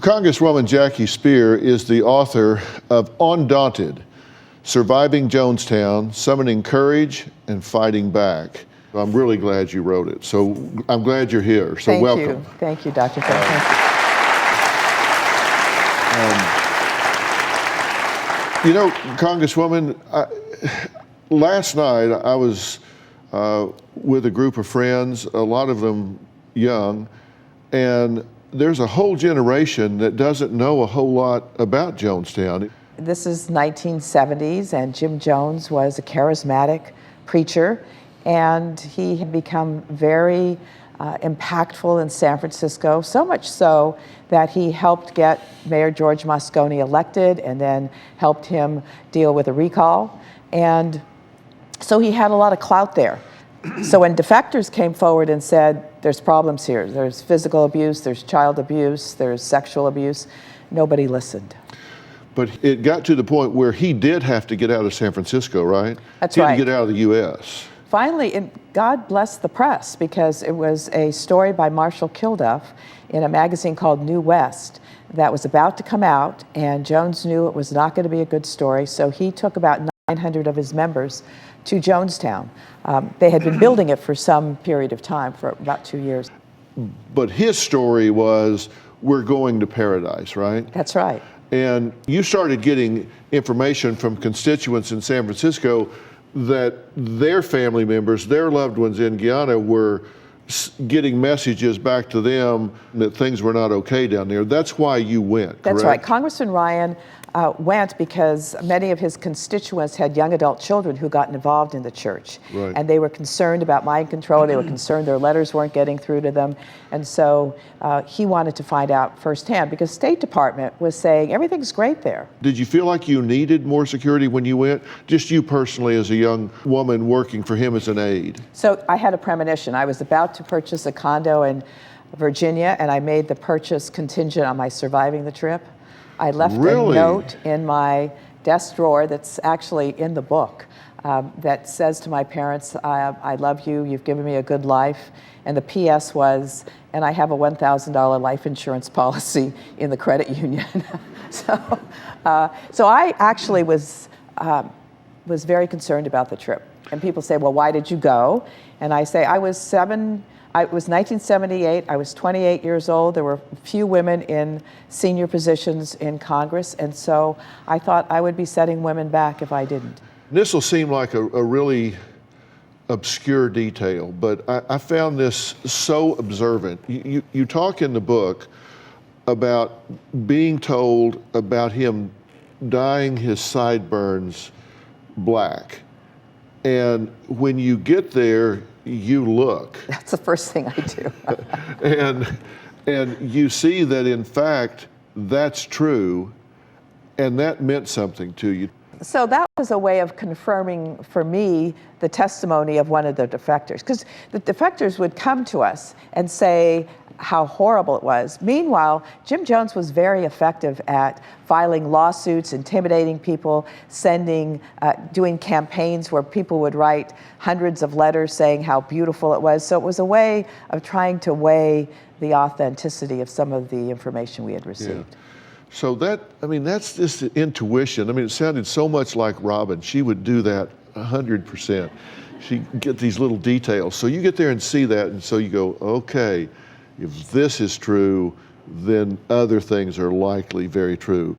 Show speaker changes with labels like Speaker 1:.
Speaker 1: Congresswoman Jackie Speier is the author of Undaunted, Surviving Jonestown, Summoning Courage and Fighting Back. I'm really glad you wrote it. So I'm glad you're here. So welcome.
Speaker 2: Thank you, Dr. Phil.
Speaker 1: Congresswoman, last night I was with a group of friends, a lot of them young, and there's a whole generation that doesn't know a whole lot about Jonestown.
Speaker 2: This is 1970s, and Jim Jones was a charismatic preacher, and he had become very impactful in San Francisco, so much so that he helped get Mayor George Moscone elected and then helped him deal with a recall. And so he had a lot of clout there. So when defectors came forward and said, there's problems here, there's physical abuse, there's child abuse, there's sexual abuse, nobody listened.
Speaker 1: But it got to the point where he did have to get out of San Francisco, right?
Speaker 2: That's
Speaker 1: right. He had
Speaker 2: right.
Speaker 1: to get out of the U.S.
Speaker 2: Finally, and God bless the press, because it was a story by Marshall Kilduff in a magazine called New West that was about to come out, and Jones knew it was not going to be a good story, so he took about 900 of his members to Jonestown. They had been building it for some period of time, for about 2 years.
Speaker 1: But his story was, we're going to paradise, right?
Speaker 2: That's right.
Speaker 1: And you started getting information from constituents in San Francisco that their family members, their loved ones in Guyana were getting messages back to them that things were not okay down there. That's why you went, correct?
Speaker 2: That's right. Congressman Ryan went because many of his constituents had young adult children who got involved in the church.
Speaker 1: Right.
Speaker 2: And they were concerned about mind control. They were concerned their letters weren't getting through to them. And so he wanted to find out firsthand, because State Department was saying everything's great there.
Speaker 1: Did you feel like you needed more security when you went? Just you personally as a young woman working for him as an aide?
Speaker 2: So I had a premonition. I was about to purchase a condo in Virginia, and I made the purchase contingent on my surviving the trip. I left a note in my desk drawer that's actually in the book that says to my parents, I love you, you've given me a good life. And the PS was, and I have a $1,000 life insurance policy in the credit union. So I actually was very concerned about the trip. And people say, well, why did you go? And I say, it was 1978, I was 28 years old, there were few women in senior positions in Congress, and so I thought I would be setting women back if I didn't.
Speaker 1: This will seem like a really obscure detail, but I found this so observant. You talk in the book about being told about him dyeing his sideburns black, and when you get there, you look.
Speaker 2: That's the first thing I do.
Speaker 1: and you see that in fact that's true, and that meant something to you.
Speaker 2: So that was a way of confirming for me the testimony of one of the defectors, because the defectors would come to us and say how horrible it was. Meanwhile, Jim Jones was very effective at filing lawsuits, intimidating people, doing campaigns where people would write hundreds of letters saying how beautiful it was. So it was a way of trying to weigh the authenticity of some of the information we had received.
Speaker 1: Yeah. So that's just intuition. It sounded so much like Robin. She would do that 100%. She'd get these little details. So you get there and see that, and so you go, okay, if this is true, then other things are likely very true.